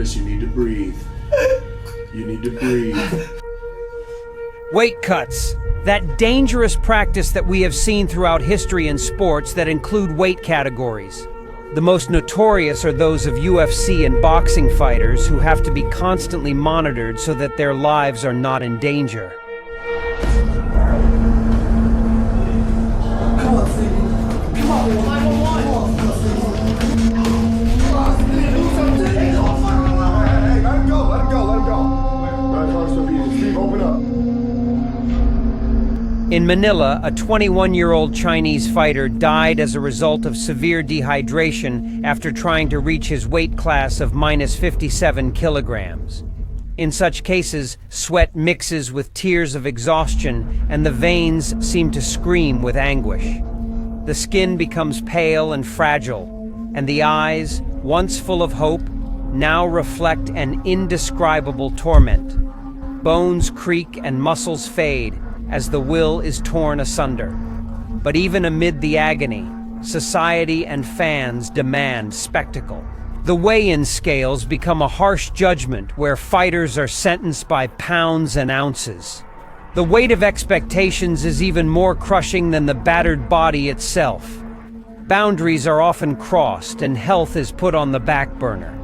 Chris, you need to breathe. You need to breathe. Weight cuts. That dangerous practice that we have seen throughout history in sports that include weight categories. The most notorious are those of UFC and boxing fighters who have to be constantly monitored so that their lives are not in danger. Come on, Stevie. Come on, 911. Hey, let him go. Let him go. Steve, open up. In Manila, a 21-year-old Chinese fighter died as a result of severe dehydration after trying to reach his weight class of minus 57 kilograms. In such cases, sweat mixes with tears of exhaustion, and the veins seem to scream with anguish. The skin becomes pale and fragile, and the eyes, once full of hope, now reflect an indescribable torment. Bones creak and muscles fade as the will is torn asunder. But even amid the agony, society and fans demand spectacle. The weigh-in scales become a harsh judgment where fighters are sentenced by pounds and ounces. The weight of expectations is even more crushing than the battered body itself. Boundaries are often crossed and health is put on the back burner.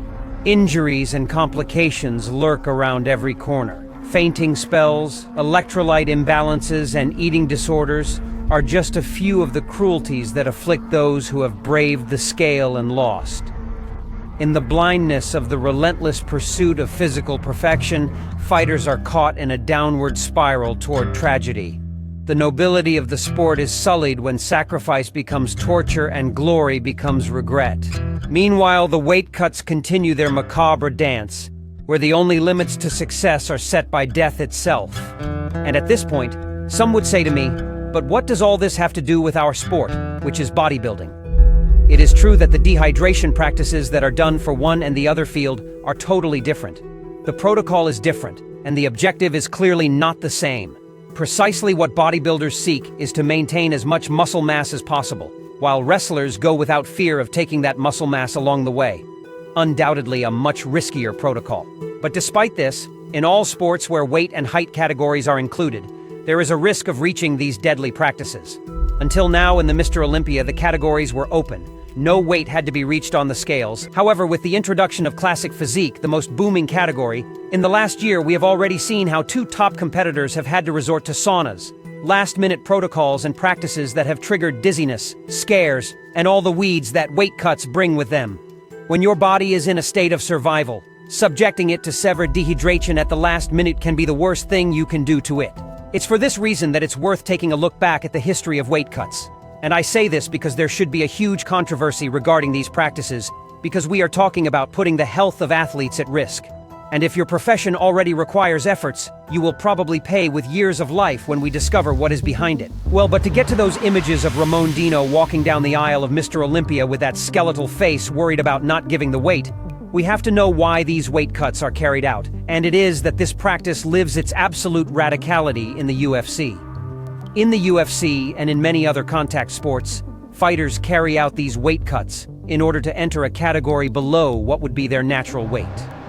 Injuries and complications lurk around every corner. Fainting spells, electrolyte imbalances, and eating disorders are just a few of the cruelties that afflict those who have braved the scale and lost. In the blindness of the relentless pursuit of physical perfection, fighters are caught in a downward spiral toward tragedy. The nobility of the sport is sullied when sacrifice becomes torture and glory becomes regret. Meanwhile, the weight cuts continue their macabre dance, where the only limits to success are set by death itself. And at this point, some would say to me, but what does all this have to do with our sport, which is bodybuilding? It is true that the dehydration practices that are done for one and the other field are totally different. The protocol is different, and the objective is clearly not the same. Precisely what bodybuilders seek is to maintain as much muscle mass as possible, while wrestlers go without fear of taking that muscle mass along the way. Undoubtedly a much riskier protocol. But despite this, in all sports where weight and height categories are included, there is a risk of reaching these deadly practices. Until now in the Mr. Olympia, the categories were open. No weight had to be reached on the scales. However, with the introduction of classic physique, the most booming category, in the last year we have already seen how two top competitors have had to resort to saunas, last-minute protocols and practices that have triggered dizziness, scares, and all the weeds that weight cuts bring with them. When your body is in a state of survival, subjecting it to severe dehydration at the last minute can be the worst thing you can do to it. It's for this reason that it's worth taking a look back at the history of weight cuts. And I say this because there should be a huge controversy regarding these practices, because we are talking about putting the health of athletes at risk. And if your profession already requires efforts, you will probably pay with years of life when we discover what is behind it. Well, but to get to those images of Ramon Dino walking down the aisle of Mr. Olympia with that skeletal face worried about not giving the weight, we have to know why these weight cuts are carried out. And it is that this practice lives its absolute radicality in the UFC. In the UFC and in many other contact sports, fighters carry out these weight cuts in order to enter a category below what would be their natural weight.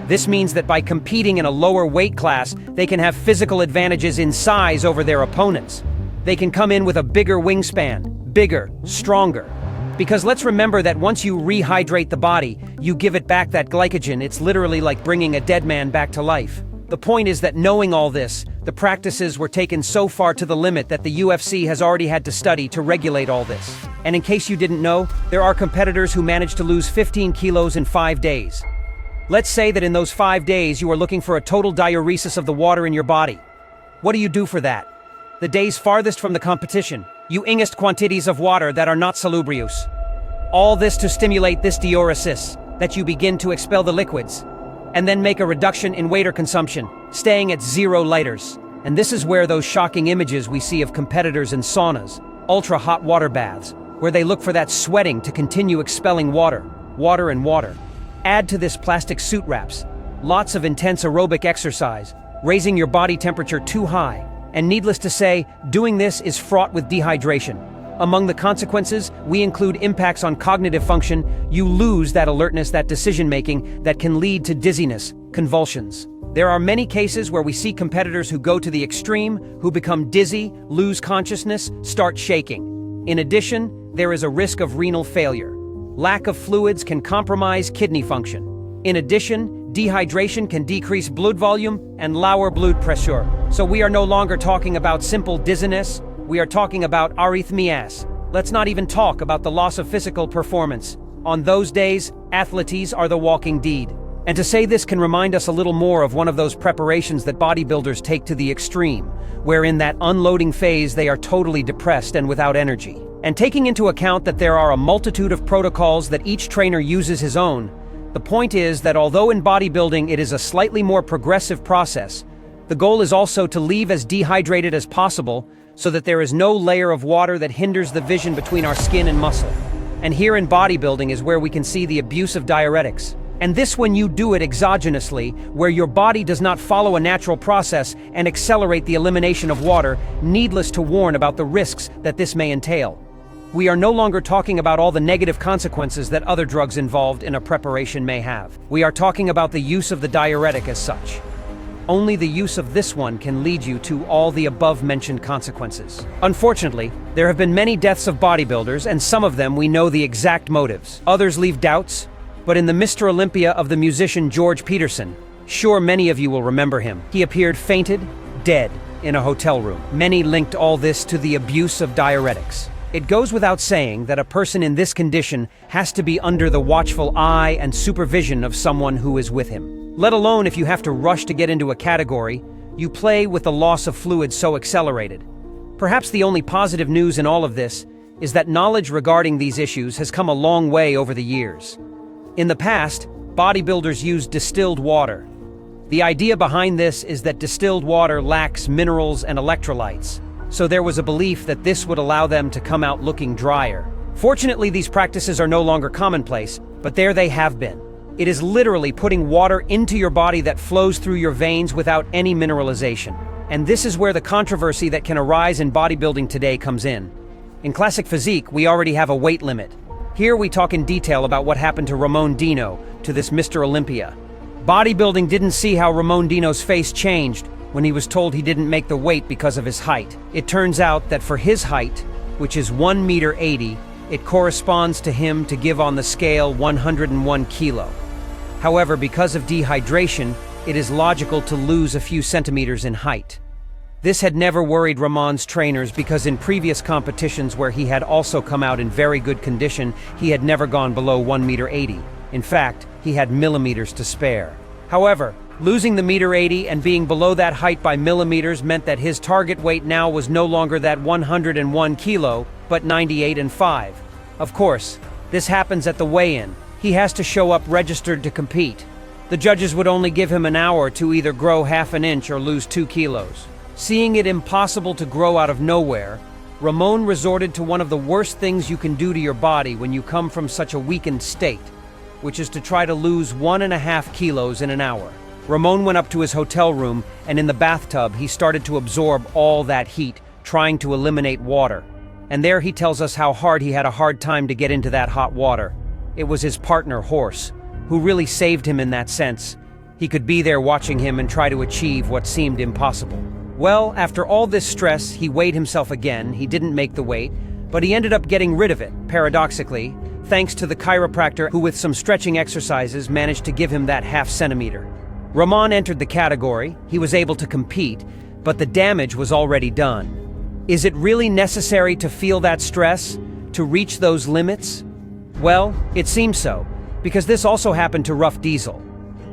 This means that by competing in a lower weight class, they can have physical advantages in size over their opponents. They can come in with a bigger wingspan, bigger, stronger. Because let's remember that once you rehydrate the body, you give it back that glycogen. It's literally like bringing a dead man back to life. The point is that knowing all this, the practices were taken so far to the limit that the UFC has already had to study to regulate all this. And in case you didn't know, there are competitors who managed to lose 15 kilos in 5 days. Let's say that in those 5 days you are looking for a total diuresis of the water in your body. What do you do for that? The days farthest from the competition, you ingest quantities of water that are not salubrious. All this to stimulate this diuresis, that you begin to expel the liquids, and then make a reduction in water consumption, staying at 0 liters. And this is where those shocking images we see of competitors in saunas, ultra-hot water baths, where they look for that sweating to continue expelling water and water. Add to this plastic suit wraps, lots of intense aerobic exercise, raising your body temperature too high, and needless to say, doing this is fraught with dehydration. Among the consequences, we include impacts on cognitive function. You lose that alertness, that decision-making that can lead to dizziness, convulsions. There are many cases where we see competitors who go to the extreme, who become dizzy, lose consciousness, start shaking. In addition, there is a risk of renal failure. Lack of fluids can compromise kidney function. In addition, dehydration can decrease blood volume and lower blood pressure. So we are no longer talking about simple dizziness, we are talking about arrhythmias. Let's not even talk about the loss of physical performance. On those days, athletes are the walking dead. And to say this can remind us a little more of one of those preparations that bodybuilders take to the extreme, where in that unloading phase they are totally depressed and without energy. And taking into account that there are a multitude of protocols that each trainer uses his own, the point is that although in bodybuilding it is a slightly more progressive process, the goal is also to leave as dehydrated as possible so that there is no layer of water that hinders the vision between our skin and muscle. And here in bodybuilding is where we can see the abuse of diuretics. And this when you do it exogenously, where your body does not follow a natural process and accelerate the elimination of water, needless to warn about the risks that this may entail. We are no longer talking about all the negative consequences that other drugs involved in a preparation may have. We are talking about the use of the diuretic as such. Only the use of this one can lead you to all the above-mentioned consequences. Unfortunately, there have been many deaths of bodybuilders, and some of them we know the exact motives. Others leave doubts, but in the Mr. Olympia of the musician George Peterson, sure many of you will remember him. He appeared fainted, dead, in a hotel room. Many linked all this to the abuse of diuretics. It goes without saying that a person in this condition has to be under the watchful eye and supervision of someone who is with him. Let alone if you have to rush to get into a category, you play with the loss of fluid so accelerated. Perhaps the only positive news in all of this is that knowledge regarding these issues has come a long way over the years. In the past, bodybuilders used distilled water. The idea behind this is that distilled water lacks minerals and electrolytes, so there was a belief that this would allow them to come out looking drier. Fortunately, these practices are no longer commonplace, but there they have been. It is literally putting water into your body that flows through your veins without any mineralization. And this is where the controversy that can arise in bodybuilding today comes in. In classic physique, we already have a weight limit. Here we talk in detail about what happened to Ramon Dino, to this Mr. Olympia. Bodybuilding didn't see how Ramon Dino's face changed when he was told he didn't make the weight because of his height. It turns out that for his height, which is 1.80 meters, it corresponds to him to give on the scale 101 kilo. However, because of dehydration, it is logical to lose a few centimeters in height. This had never worried Ramon's trainers because in previous competitions where he had also come out in very good condition, he had never gone below 1.80 meters. In fact, he had millimeters to spare. However, losing the 1.80 meters and being below that height by millimeters meant that his target weight now was no longer that 101 kilo, but 98.5. Of course, this happens at the weigh-in. He has to show up registered to compete. The judges would only give him an hour to either grow half an inch or lose 2 kilos. Seeing it impossible to grow out of nowhere, Ramon resorted to one of the worst things you can do to your body when you come from such a weakened state, which is to try to lose 1.5 kilos in an hour. Ramon went up to his hotel room, and in the bathtub he started to absorb all that heat, trying to eliminate water. And there he tells us how hard he had a hard time to get into that hot water. It was his partner, Horse, who really saved him in that sense. He could be there watching him and try to achieve what seemed impossible. Well, after all this stress, he weighed himself again. He didn't make the weight, but he ended up getting rid of it, paradoxically, thanks to the chiropractor who with some stretching exercises managed to give him that half centimeter. Ramon entered the category. He was able to compete, but the damage was already done. Is it really necessary to feel that stress, to reach those limits? Well, it seems so, because this also happened to Rough Diesel.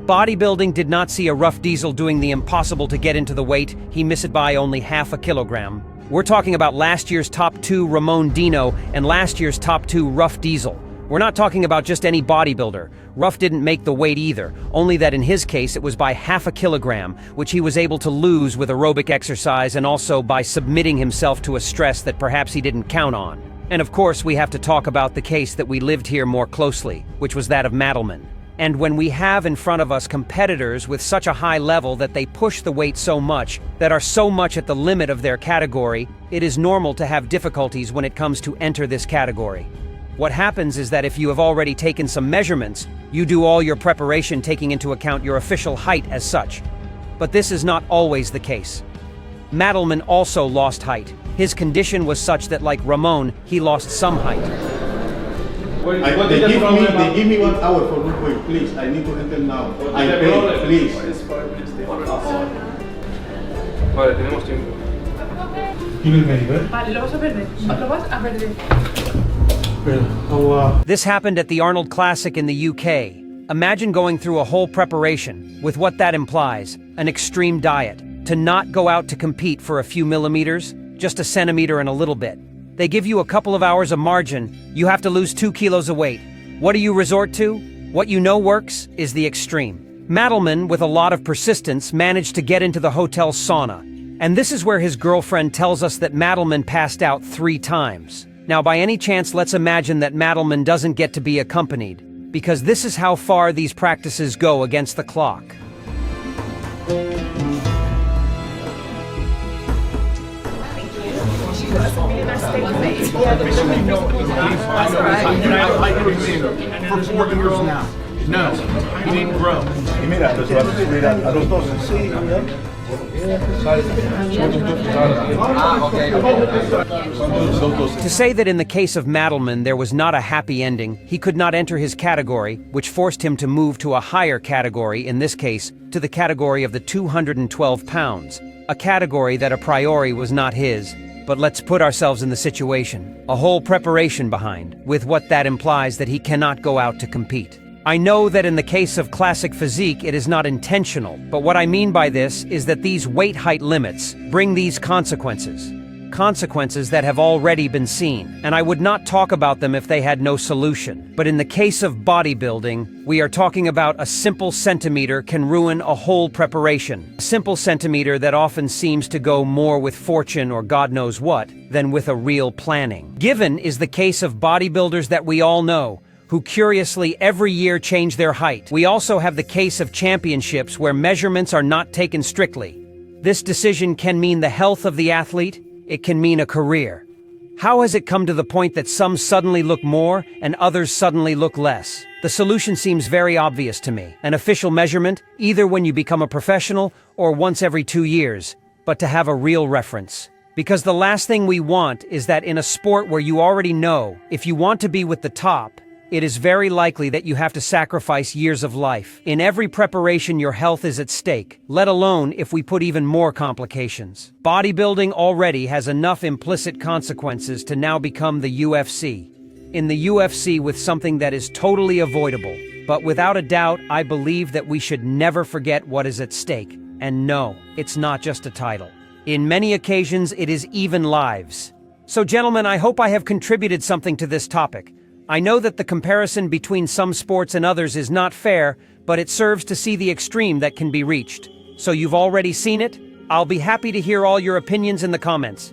Bodybuilding did not see a Rough Diesel doing the impossible to get into the weight. He missed it by only half a kilogram. We're talking about last year's top 2 Ramon Dino and last year's top 2 Rough Diesel. We're not talking about just any bodybuilder. Rough didn't make the weight either, only that in his case it was by half a kilogram, which he was able to lose with aerobic exercise and also by submitting himself to a stress that perhaps he didn't count on. And of course we have to talk about the case that we lived here more closely, which was that of Madelman. And when we have in front of us competitors with such a high level that they push the weight so much, that are so much at the limit of their category, it is normal to have difficulties when it comes to enter this category. What happens is that if you have already taken some measurements, you do all your preparation taking into account your official height as such. But this is not always the case. Madelman also lost height. His condition was such that, like Ramon, he lost some height. They give me 1 hour for good weight, please. I need to enter now. I pay, please. Vale, tenemos tiempo. Vale, lo vas a perder. Lo vas a perder. This happened at the Arnold Classic in the UK. Imagine going through a whole preparation, with what that implies, an extreme diet, to not go out to compete for a few millimeters, just a centimeter and a little bit. They give you a couple of hours of margin, you have to lose 2 kilos of weight. What do you resort to? What you know works is the extreme. Madelman, with a lot of persistence, managed to get into the hotel sauna. And this is where his girlfriend tells us that Madelman passed out 3 times. Now, by any chance, let's imagine that Madelman doesn't get to be accompanied, because this is how far these practices go against the clock. For 4 years now. No, he didn't grow. Y mira, los vas a subir a los dos. Sí, To say that in the case of Madelman there was not a happy ending, he could not enter his category, which forced him to move to a higher category, in this case, to the category of the 212 pounds, a category that a priori was not his. But let's put ourselves in the situation. A whole preparation behind, with what that implies that he cannot go out to compete. I know that in the case of classic physique it is not intentional, but what I mean by this is that these weight height limits bring these consequences. Consequences that have already been seen, and I would not talk about them if they had no solution. But in the case of bodybuilding, we are talking about a simple centimeter can ruin a whole preparation. A simple centimeter that often seems to go more with fortune or God knows what, than with a real planning. Given is the case of bodybuilders that we all know, who curiously every year change their height. We also have the case of championships where measurements are not taken strictly. This decision can mean the health of the athlete, it can mean a career. How has it come to the point that some suddenly look more and others suddenly look less? The solution seems very obvious to me. An official measurement, either when you become a professional or once every 2 years, but to have a real reference. Because the last thing we want is that in a sport where you already know, if you want to be with the top, it is very likely that you have to sacrifice years of life. In every preparation, your health is at stake, let alone if we put even more complications. Bodybuilding already has enough implicit consequences to now become the UFC. In the UFC with something that is totally avoidable. But without a doubt, I believe that we should never forget what is at stake. And no, it's not just a title. In many occasions, it is even lives. So gentlemen, I hope I have contributed something to this topic. I know that the comparison between some sports and others is not fair, but it serves to see the extreme that can be reached. So you've already seen it? I'll be happy to hear all your opinions in the comments.